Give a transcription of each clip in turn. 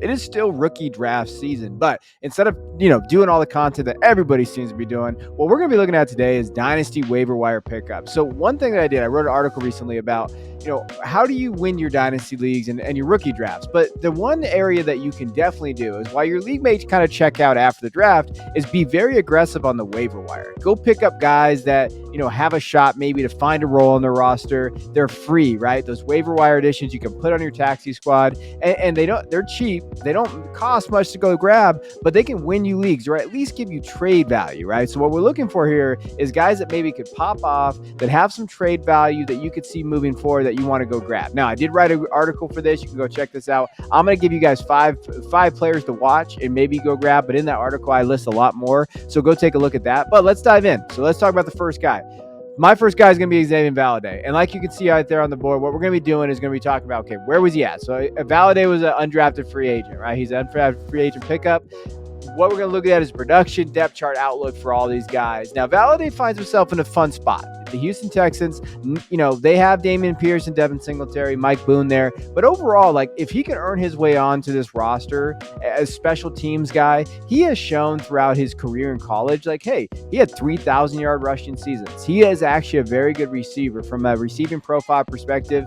It is still rookie draft season, but instead of, doing all the content that everybody seems to be doing, what we're going to be looking at today is Dynasty waiver wire pickup. So one thing that I wrote an article recently about, how do you win your Dynasty leagues and your rookie drafts? But the one area that you can definitely do is while your league mates kind of check out after the draft is be very aggressive on the waiver wire. Go pick up guys that, have a shot maybe to find a role on their roster. They're free, right? Those waiver wire additions you can put on your taxi squad, and they're cheap. They don't cost much to go grab, but they can win you leagues or at least give you trade value, right? So what we're looking for here is guys that maybe could pop off, that have some trade value that you could see moving forward that you want to go grab. Now, I did write an article for this. You can go check this out. I'm going to give you guys five players to watch and maybe go grab, but in that article, I list a lot more. So go take a look at that. But let's dive in. So let's talk about the first guy. My first guy is going to be Xavier Valade. And like you can see out there on the board, what we're going to be doing is going to be talking about, okay, where was he at? So Valade was an undrafted free agent, right? He's an undrafted free agent pickup. What we're going to look at is production, depth chart outlook for all these guys. Now, Valade finds himself in a fun spot. The Houston Texans, they have Damian Pierce and Devin Singletary, Mike Boone there. But overall, if he can earn his way onto this roster as special teams guy, he has shown throughout his career in college, hey, he had 3,000-yard rushing seasons. He is actually a very good receiver from a receiving profile perspective.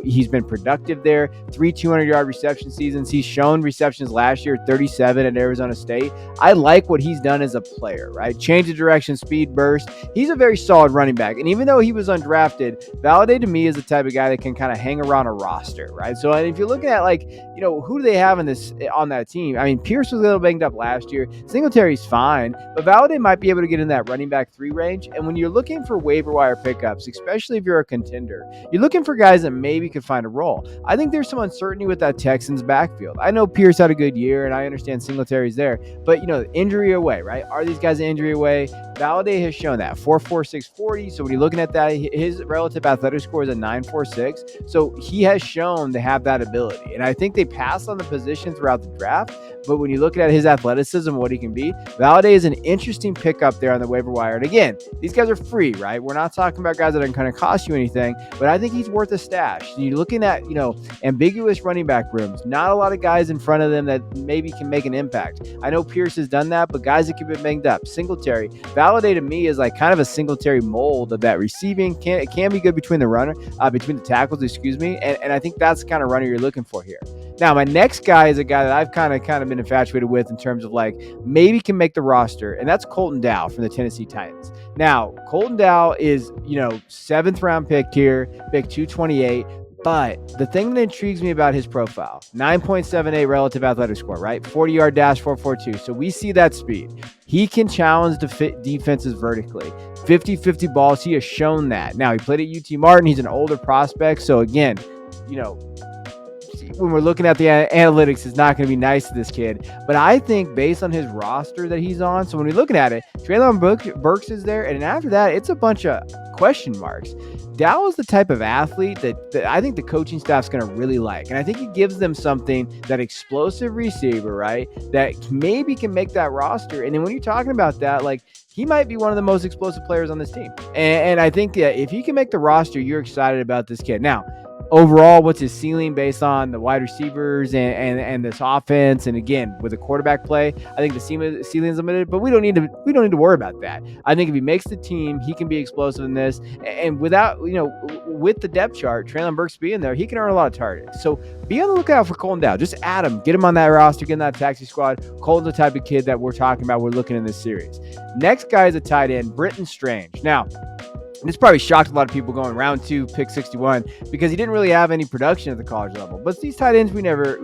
He's been productive there. 3 200-yard reception seasons. He's shown receptions last year, 37 at Arizona State. I like what he's done as a player, right? Change of direction, speed, burst. He's a very solid running back. And even though he was undrafted, Valade to me is the type of guy that can kind of hang around a roster, right? So if you're looking at who do they have on that team? I mean, Pierce was a little banged up last year. Singletary's fine, but Valade might be able to get in that running back 3 range. And when you're looking for waiver wire pickups, especially if you're a contender, you're looking for guys that maybe could find a role. I think there's some uncertainty with that Texans backfield. I know Pierce had a good year, and I understand Singletary's there, but injury away, right? Are these guys injury away? Valade has shown that 4.46 40. So when you're looking at that, his relative athletic score is a 9.46. So he has shown to have that ability. And I think they passed on the position throughout the draft. But when you look at his athleticism, what he can be, Valade is an interesting pickup there on the waiver wire. And again, these guys are free, right? We're not talking about guys that are going to cost you anything, but I think he's worth a stash. So you're looking at, ambiguous running back rooms, not a lot of guys in front of them that maybe can make an impact. I know Pierce has done that, but guys that can be banged up. Singletary, Valade to me is kind of a Singletary mold of that receiving. It can be good between the tackles, and I think that's the kind of runner you're looking for here. Now, my next guy is a guy that I've kind of been infatuated with in terms of maybe can make the roster, and that's Colton Dow from the Tennessee Titans. Now, Colton Dow is, 7th round pick here, pick 228. But the thing that intrigues me about his profile, 9.78 relative athletic score, right? 40-yard dash, 4.42. So we see that speed. He can challenge defenses vertically. 50-50 balls, he has shown that. Now, he played at UT Martin. He's an older prospect. So again, when we're looking at the analytics, it's not going to be nice to this kid. But I think based on his roster that he's on, so when we're looking at it, Treylon Burks is there. And after that, it's a bunch of question marks. Dow is the type of athlete that I think the coaching staff's going to really like. And I think he gives them something, that explosive receiver, right, that maybe can make that roster. And then when you're talking about that, he might be one of the most explosive players on this team. And I think that if he can make the roster, you're excited about this kid. Now, overall, what's his ceiling based on the wide receivers and this offense? And again, with the quarterback play, I think the ceiling is limited, but we don't need to worry about that. I think if he makes the team, he can be explosive in this. And without, with the depth chart, Treylon Burks being there, he can earn a lot of targets. So be on the lookout for Colton Dow. Just add him, get him on that roster, get in that taxi squad. Colton's the type of kid that we're talking about. We're looking in this series. Next guy is a tight end, Britton Strange. Now, this probably shocked a lot of people going round 2, pick 61, because he didn't really have any production at the college level. But these tight ends, we never,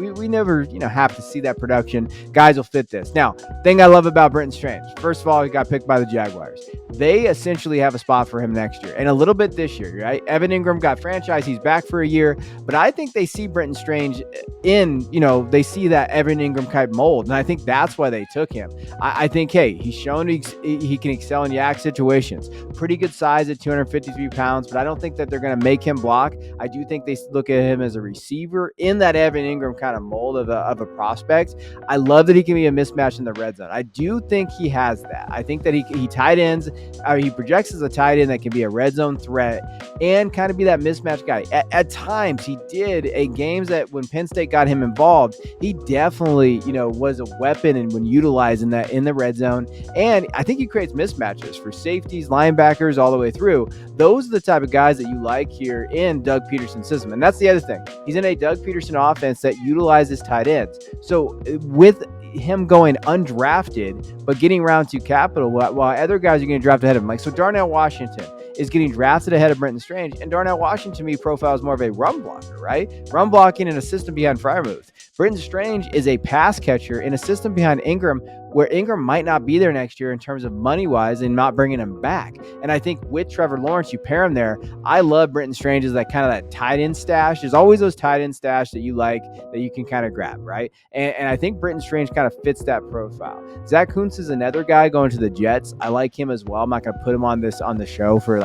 have to see that production. Guys will fit this. Now, thing I love about Britton Strange, first of all, he got picked by the Jaguars. They essentially have a spot for him next year and a little bit this year, right? Evan Ingram got franchised. He's back for a year, but I think they see Britton Strange they see that Evan Ingram type mold, and I think that's why they took him. I think, hey, he's shown he can excel in yak situations. Pretty good size at 253 pounds, but I don't think that they're going to make him block. I do think they look at him as a receiver in that Evan Ingram kind of mold of a prospect. I love that he can be a mismatch in the red zone. I do think he has that. I think that he tight ends, or he projects as a tight end that can be a red zone threat and kind of be that mismatch guy. At times, he did in games that when Penn State got him involved, he definitely, was a weapon and when utilizing that in the red zone. And I think he creates mismatches for safeties, linebackers, all the way through. Those are the type of guys that you like here in Doug Peterson's system. And that's the other thing. He's in a Doug Peterson offense that utilizes tight ends. So with him going undrafted, but getting round two capital while other guys are getting drafted ahead of him. Like, so Darnell Washington is getting drafted ahead of Brenton Strange, and Darnell Washington to me profiles more of a run blocker, right? Run blocking in a system behind Freiermuth. Brenton Strange is a pass catcher in a system behind Ingram, where Ingram might not be there next year in terms of money-wise and not bringing him back. And I think with Trevor Lawrence, you pair him there. I love Brenton Strange as that kind of that tight end stash. There's always those tight end stash that you like that you can kind of grab, right? And I think Brenton Strange kind of fits that profile. Zach Kuntz is another guy going to the Jets. I like him as well. I'm not going to put him on the show for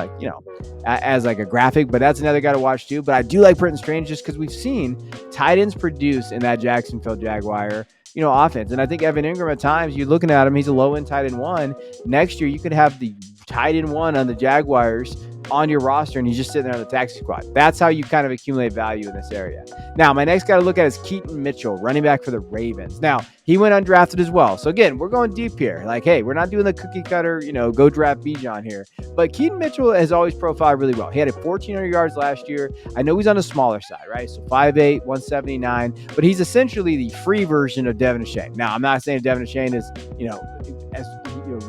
as like a graphic, but that's another guy to watch too. But I do like Brenton Strange just because we've seen tight ends produce in that Jacksonville Jaguar offense. And I think Evan Ingram at times, you're looking at him, he's a low-end tight end one. Next year, you could have the tight end one on the Jaguars on your roster, and he's just sitting there on the taxi squad. That's how you kind of accumulate value in this area. Now, my next guy to look at is Keaton Mitchell, running back for the Ravens. Now, he went undrafted as well. So again, we're going deep here. Like, hey, we're not doing the cookie cutter, go draft Bijan here. But Keaton Mitchell has always profiled really well. He had 1,400 yards last year. I know he's on the smaller side, right? So 5'8", 179, but he's essentially the free version of Devin Achane. Now, I'm not saying Devin Achane is,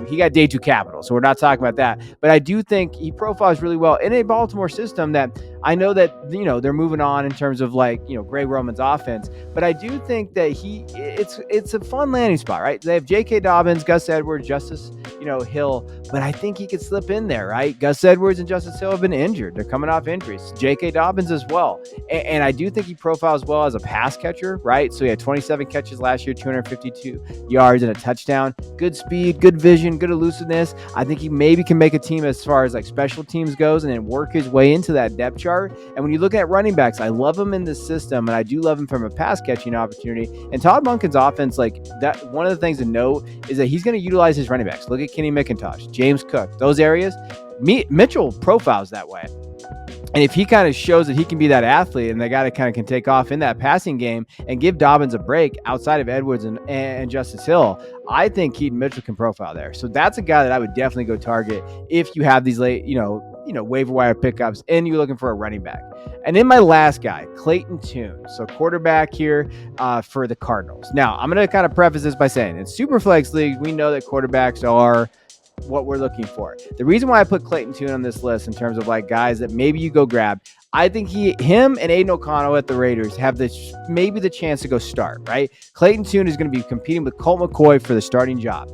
he got day two capital, so we're not talking about that. But I do think he profiles really well in a Baltimore system that I know that, they're moving on in terms of Greg Roman's offense. But I do think that it's a fun landing spot, right? They have J.K. Dobbins, Gus Edwards, Justice, Hill, but I think he could slip in there, right? Gus Edwards and Justice Hill have been injured. They're coming off injuries. J.K. Dobbins as well. And I do think he profiles well as a pass catcher, right? So he had 27 catches last year, 252 yards and a touchdown. Good speed, good vision, good elusiveness. I think he maybe can make a team as far as like special teams goes and then work his way into that depth chart. And when you look at running backs, I love him in this system, and I do love him from a pass catching opportunity. And Todd Monken's offense, like that, one of the things to note is that he's going to utilize his running backs. Look at Kenny McIntosh, James Cook, those areas. Mitchell profiles that way. And if he kind of shows that he can be that athlete and the guy that kind of can take off in that passing game and give Dobbins a break outside of Edwards and Justice Hill, I think Keaton Mitchell can profile there. So that's a guy that I would definitely go target if you have these late, waiver wire pickups and you're looking for a running back. And then my last guy, Clayton Tune. So quarterback here for the Cardinals. Now, I'm going to kind of preface this by saying in Superflex leagues, we know that quarterbacks are what we're looking for. The reason why I put Clayton Tune on this list in terms of like guys that maybe you go grab, I think him and Aiden O'Connell at the Raiders have maybe the chance to go start, right? Clayton Tune is going to be competing with Colt McCoy for the starting job.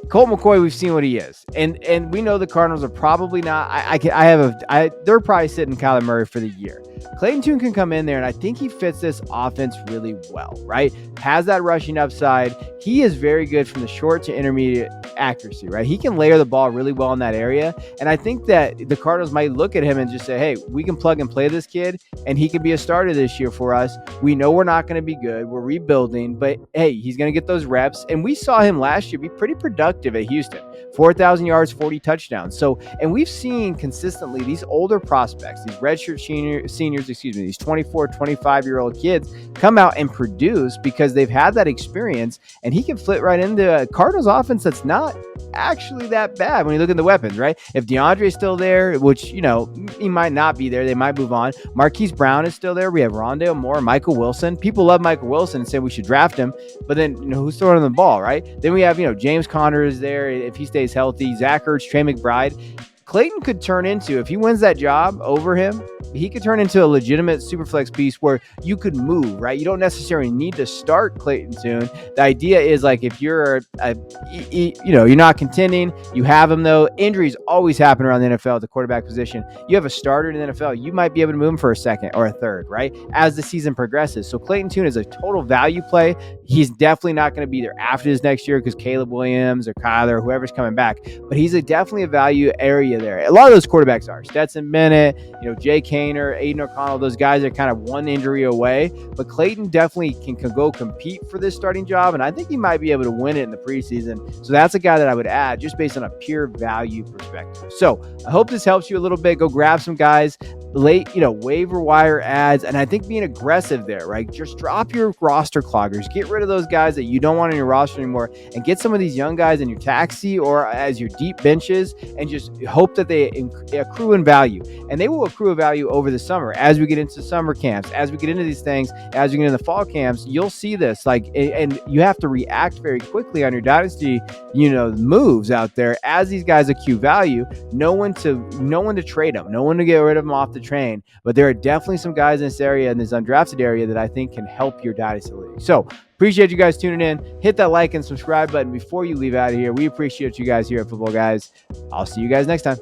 Colt McCoy, we've seen what he is, and we know the Cardinals are probably not. They're probably sitting Kyler Murray for the year. Clayton Tune can come in there, and I think he fits this offense really well, right? Has that rushing upside. He is very good from the short to intermediate accuracy, right? He can layer the ball really well in that area, and I think that the Cardinals might look at him and just say, hey, we can plug and play this kid, and he can be a starter this year for us. We know we're not going to be good. We're rebuilding, but hey, he's going to get those reps, and we saw him last year be pretty productive at Houston. 4,000 yards, 40 touchdowns. So, and we've seen consistently these older prospects, these redshirt seniors, these 24, 25-year-old kids come out and produce because they've had that experience, and he can fit right into a Cardinals offense that's not actually that bad when you look at the weapons, right? If DeAndre's still there, which, he might not be there, they might move on. Marquise Brown is still there. We have Rondale Moore, Michael Wilson. People love Michael Wilson and say we should draft him, but then, who's throwing the ball, right? Then we have, James Conner is there if he stays healthy, Zach Ertz, Trey McBride. Clayton could turn into, if he wins that job over him, he could turn into a legitimate superflex beast where you could move, right? You don't necessarily need to start Clayton Tune. The idea is like if you're, you're not contending, you have him though. Injuries always happen around the NFL at the quarterback position. You have a starter in the NFL, you might be able to move him for a second or a third, right? As the season progresses. So Clayton Tune is a total value play. He's definitely not going to be there after this next year because Caleb Williams or Kyler or whoever's coming back. But he's definitely a value area there. A lot of those quarterbacks are. Stetson Bennett, Jay Kaner, Aiden O'Connell, those guys are kind of one injury away. But Clayton definitely can go compete for this starting job, and I think he might be able to win it in the preseason. So that's a guy that I would add just based on a pure value perspective. So I hope this helps you a little bit. Go grab some guys late, waiver wire ads, and I think being aggressive there, right? Just drop your roster cloggers, get rid of those guys that you don't want on your roster anymore, and get some of these young guys in your taxi or as your deep benches, and just hope that they accrue in value. And they will accrue a value over the summer as we get into summer camps, as we get into these things, as we get into the fall camps. You'll see this, and you have to react very quickly on your dynasty, moves out there as these guys accrue value. No one to trade them, no one to get rid of them off the train. But there are definitely some guys in this area, in this undrafted area, that I think can help your dynasty league. So appreciate you guys tuning in. Hit that like and subscribe button before you leave out of here. We appreciate you guys here at Football Guys. I'll see you guys next time.